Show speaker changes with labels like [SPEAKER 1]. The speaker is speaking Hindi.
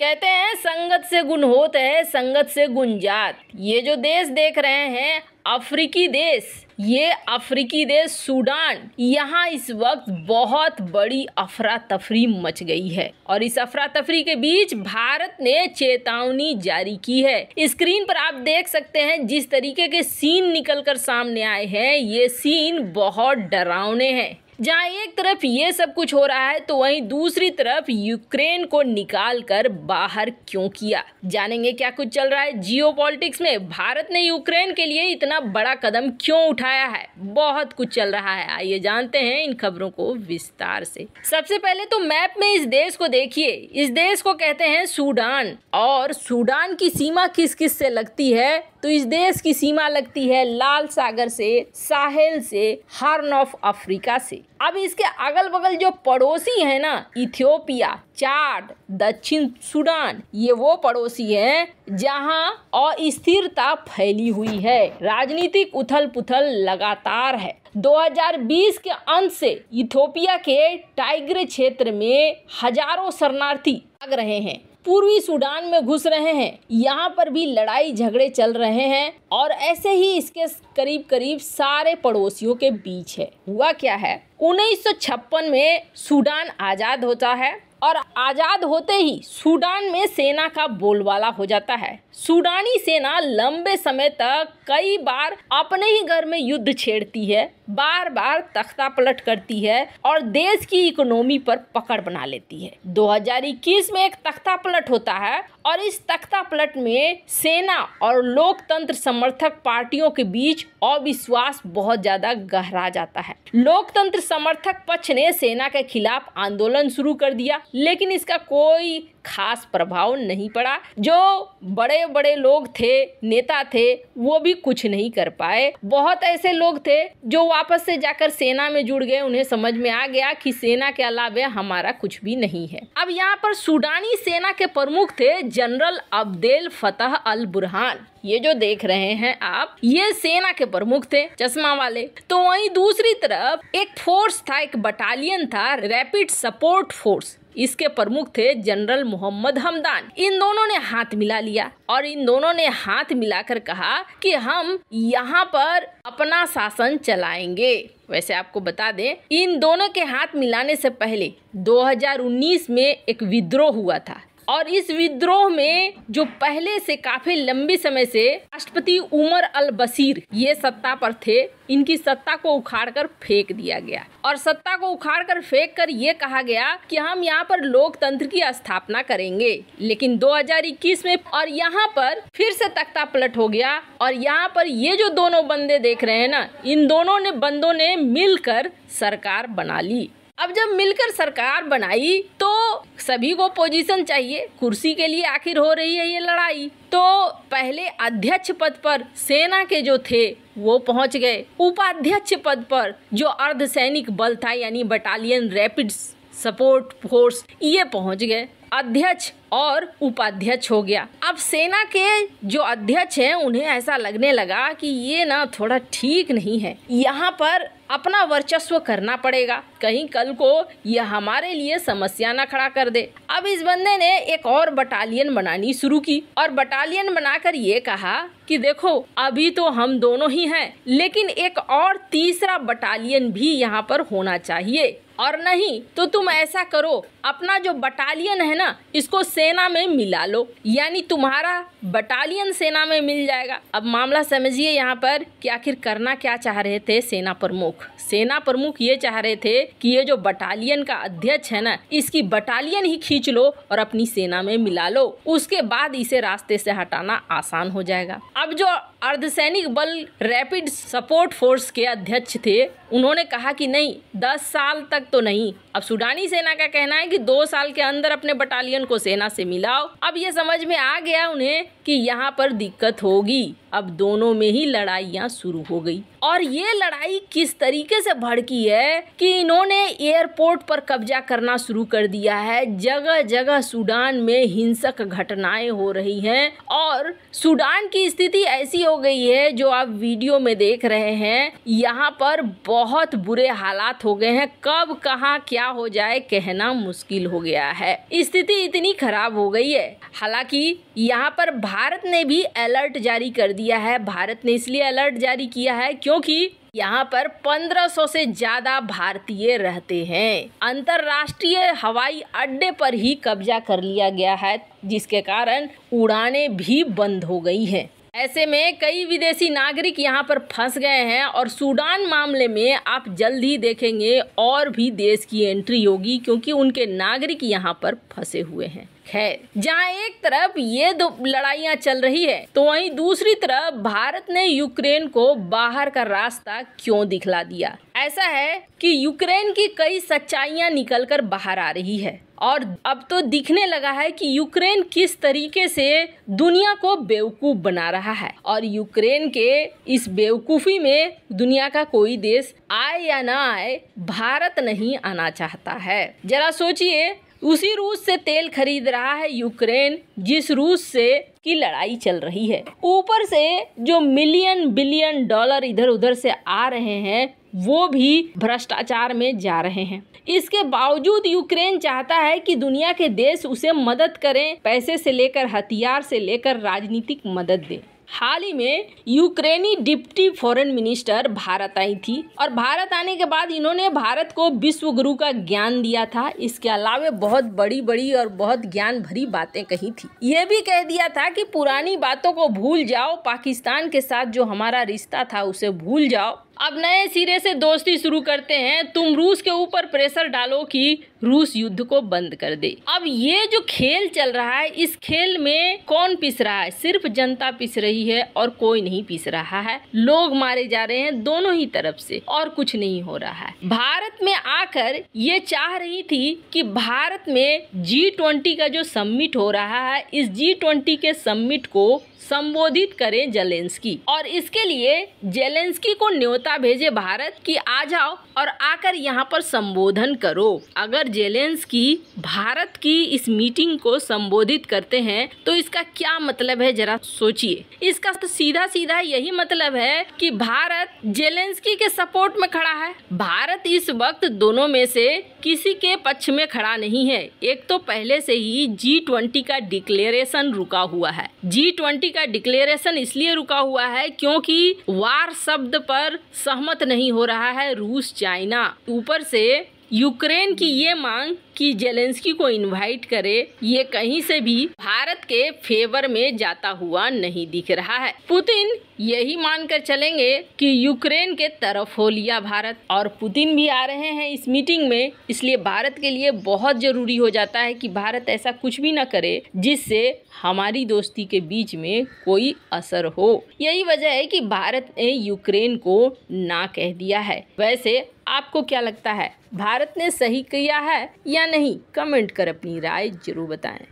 [SPEAKER 1] कहते हैं संगत से गुण होत है, संगत से गुण जात। ये जो देश देख रहे हैं अफ्रीकी देश, ये अफ्रीकी देश सूडान, यहाँ इस वक्त बहुत बड़ी अफरा तफरी मच गई है और इस अफरा तफरी के बीच भारत ने चेतावनी जारी की है। स्क्रीन पर आप देख सकते हैं जिस तरीके के सीन निकलकर सामने आए हैं, ये सीन बहुत डरावने हैं। जहाँ एक तरफ ये सब कुछ हो रहा है तो वहीं दूसरी तरफ यूक्रेन को निकाल कर बाहर क्यों किया। जानेंगे क्या कुछ चल रहा है जियोपॉलिटिक्स में, भारत ने यूक्रेन के लिए इतना बड़ा कदम क्यों उठाया है, बहुत कुछ चल रहा है। आइए जानते हैं इन खबरों को विस्तार से। सबसे पहले तो मैप में इस देश को देखिए। इस देश को कहते हैं सूडान और सूडान की सीमा किस किस से लगती है, तो इस देश की सीमा लगती है लाल सागर से, साहेल से, हॉर्न ऑफ अफ्रीका से। अब इसके अगल बगल जो पड़ोसी है ना, इथियोपिया, चाड, दक्षिण सूडान, ये वो पड़ोसी हैं जहां अस्थिरता फैली हुई है। राजनीतिक उथल पुथल लगातार है। 2020 के अंत से इथियोपिया के टाइग्रे क्षेत्र में हजारों शरणार्थी भाग रहे हैं, पूर्वी सूडान में घुस रहे हैं। यहाँ पर भी लड़ाई झगड़े चल रहे हैं और ऐसे ही इसके करीब करीब सारे पड़ोसियों के बीच है। हुआ क्या है, 1956 में सूडान आज़ाद होता है और आज़ाद होते ही सूडान में सेना का बोलबाला हो जाता है। सूडानी सेना लंबे समय तक कई बार अपने ही घर में युद्ध छेड़ती है, बार बार तख्ता पलट करती है और देश की इकोनॉमी पर पकड़ बना लेती है। 2021 में एक तख्ता पलट होता है और इस तख्ता पलट में सेना और लोकतंत्र समर्थक पार्टियों के बीच अविश्वास बहुत ज्यादा गहरा जाता है। लोकतंत्र समर्थक पक्ष ने सेना के खिलाफ आंदोलन शुरू कर दिया, लेकिन इसका कोई खास प्रभाव नहीं पड़ा। जो बड़े बड़े लोग थे, नेता थे, वो भी कुछ नहीं कर पाए। बहुत ऐसे लोग थे जो वापस से जाकर सेना में जुड़ गए। उन्हें समझ में आ गया कि सेना के अलावा हमारा कुछ भी नहीं है। अब यहाँ पर सूडानी सेना के प्रमुख थे जनरल अब्देल फतह अल बुरहान। ये जो देख रहे हैं आप, ये सेना के प्रमुख थे, चश्मा वाले। तो वहीं दूसरी तरफ एक फोर्स था, एक बटालियन था, रैपिड सपोर्ट फोर्स। इसके प्रमुख थे जनरल मोहम्मद हमदान। इन दोनों ने हाथ मिला लिया और इन दोनों ने हाथ मिलाकर कहा कि हम यहाँ पर अपना शासन चलाएंगे। वैसे आपको बता दें, इन दोनों के हाथ मिलाने से पहले 2019 में एक विद्रोह हुआ था और इस विद्रोह में जो पहले से काफी लंबी समय से राष्ट्रपति उमर अल बशीर ये सत्ता पर थे, इनकी सत्ता को उखाड़कर फेंक दिया गया और सत्ता को उखाड़कर फेंक कर ये कहा गया कि हम यहाँ पर लोकतंत्र की स्थापना करेंगे। लेकिन 2021 में और यहाँ पर फिर से तख्ता पलट हो गया और यहाँ पर ये जो दोनों बंदे देख रहे हैं ना, इन दोनों बंदों ने मिलकर सरकार बना ली। अब जब मिलकर सरकार बनाई तो सभी को पोजीशन चाहिए, कुर्सी के लिए आखिर हो रही है ये लड़ाई। तो पहले अध्यक्ष पद पर सेना के जो थे वो पहुंच गए, उपाध्यक्ष पद पर जो अर्धसैनिक बल था यानी बटालियन रैपिड सपोर्ट फोर्स ये पहुंच गए। अध्यक्ष और उपाध्यक्ष हो गया। अब सेना के जो अध्यक्ष हैं उन्हें ऐसा लगने लगा कि ये ना थोड़ा ठीक नहीं है, यहाँ पर अपना वर्चस्व करना पड़ेगा, कहीं कल को यह हमारे लिए समस्या ना खड़ा कर दे। अब इस बंदे ने एक और बटालियन बनानी शुरू की और बटालियन बनाकर ये कहा कि देखो अभी तो हम दोनों ही हैं, लेकिन एक और तीसरा बटालियन भी यहाँ पर होना चाहिए, और नहीं तो तुम ऐसा करो, अपना जो बटालियन है ना इसको सेना में मिला लो, यानी तुम्हारा बटालियन सेना में मिल जाएगा। अब मामला समझिए यहाँ पर कि आखिर करना क्या चाह रहे थे सेना प्रमुख। सेना प्रमुख ये चाह रहे थे कि ये जो बटालियन का अध्यक्ष है ना, इसकी बटालियन ही खींच लो और अपनी सेना में मिला लो, उसके बाद इसे रास्ते से हटाना आसान हो जाएगा। अब जो अर्धसैनिक बल रैपिड सपोर्ट फोर्स के अध्यक्ष थे उन्होंने कहा कि नहीं, 10 साल तक तो नहीं। अब सूडानी सेना का कहना है कि 2 साल के अंदर अपने बटालियन को सेना से मिलाओ। अब ये समझ में आ गया उन्हें कि यहाँ पर दिक्कत होगी। अब दोनों में ही लड़ाइयाँ शुरू हो गई और ये लड़ाई किस तरीके से भड़की है कि इन्होंने एयरपोर्ट पर कब्जा करना शुरू कर दिया है। जगह जगह सूडान में हिंसक घटनाएं हो रही हैं और सूडान की स्थिति ऐसी हो गई है जो आप वीडियो में देख रहे हैं, यहाँ पर बहुत बुरे हालात हो गए हैं। कब कहाँ क्या क्या हो जाए कहना मुश्किल हो गया है। स्थिति इतनी खराब हो गई है। हालांकि यहाँ पर भारत ने भी अलर्ट जारी कर दिया है। भारत ने इसलिए अलर्ट जारी किया है क्योंकि यहाँ पर 1500 से ज्यादा भारतीय रहते हैं। अंतर्राष्ट्रीय हवाई अड्डे पर ही कब्जा कर लिया गया है, जिसके कारण उड़ानें भी बंद हो गई हैं। ऐसे में कई विदेशी नागरिक यहाँ पर फंस गए हैं और सूडान मामले में आप जल्द ही देखेंगे और भी देश की एंट्री होगी, क्योंकि उनके नागरिक यहाँ पर फंसे हुए हैं। खैर, जहाँ एक तरफ ये दो लड़ाइयाँ चल रही है, तो वहीं दूसरी तरफ भारत ने यूक्रेन को बाहर का रास्ता क्यों दिखला दिया। ऐसा है कि यूक्रेन की कई सच्चाइयाँ निकलकर बाहर आ रही है और अब तो दिखने लगा है कि यूक्रेन किस तरीके से दुनिया को बेवकूफ बना रहा है, और यूक्रेन के इस बेवकूफ़ी में दुनिया का कोई देश आए या ना आए, भारत नहीं आना चाहता है। जरा सोचिए, उसी रूस से तेल खरीद रहा है यूक्रेन, जिस रूस से की लड़ाई चल रही है। ऊपर से जो मिलियन बिलियन डॉलर इधर उधर से आ रहे हैं, वो भी भ्रष्टाचार में जा रहे हैं। इसके बावजूद यूक्रेन चाहता है कि दुनिया के देश उसे मदद करें, पैसे से लेकर हथियार से लेकर राजनीतिक मदद दें। हाल ही में यूक्रेनी डिप्टी फॉरेन मिनिस्टर भारत आई थी और भारत आने के बाद इन्होंने भारत को विश्व गुरु का ज्ञान दिया था। इसके अलावा बहुत बड़ी बड़ी और बहुत ज्ञान भरी बातें कही थी। यह भी कह दिया था कि पुरानी बातों को भूल जाओ, पाकिस्तान के साथ जो हमारा रिश्ता था उसे भूल जाओ, अब नए सिरे से दोस्ती शुरू करते हैं। तुम रूस के ऊपर प्रेशर डालो कि रूस युद्ध को बंद कर दे। अब ये जो खेल चल रहा है, इस खेल में कौन पिस रहा है? सिर्फ जनता पिस रही है और कोई नहीं पिस रहा है। लोग मारे जा रहे हैं दोनों ही तरफ से और कुछ नहीं हो रहा है। भारत में आकर ये चाह रही थी कि भारत में G20 का जो समिट हो रहा है, इस G20 के समिट को संबोधित करें जेलेंस्की, और इसके लिए जेलेंस्की को न्योता भेजे भारत कि आ जाओ और आकर यहाँ पर संबोधन करो। अगर जेलेंस्की भारत की इस मीटिंग को संबोधित करते हैं तो इसका क्या मतलब है, जरा सोचिए। इसका तो सीधा सीधा यही मतलब है कि भारत जेलेंस्की के सपोर्ट में खड़ा है। भारत इस वक्त दोनों में से किसी के पक्ष में खड़ा नहीं है। एक तो पहले से ही G20 का डिक्लेरेशन रुका हुआ है। G20 का डिक्लेरेशन इसलिए रुका हुआ है क्योंकि वार शब्द पर सहमत नहीं हो रहा है रूस चाइना। ऊपर से यूक्रेन की ये मांग कि जेलेंस्की को इनवाइट करे, ये कहीं से भी भारत के फेवर में जाता हुआ नहीं दिख रहा है। पुतिन यही मानकर चलेंगे कि यूक्रेन के तरफ हो लिया भारत, और पुतिन भी आ रहे हैं इस मीटिंग में। इसलिए भारत के लिए बहुत जरूरी हो जाता है कि भारत ऐसा कुछ भी न करे जिससे हमारी दोस्ती के बीच में कोई असर हो। यही वजह है कि भारत ने यूक्रेन को ना कह दिया है। वैसे आपको क्या लगता है, भारत ने सही किया है या नहीं? कमेंट कर अपनी राय जरूर बताएं।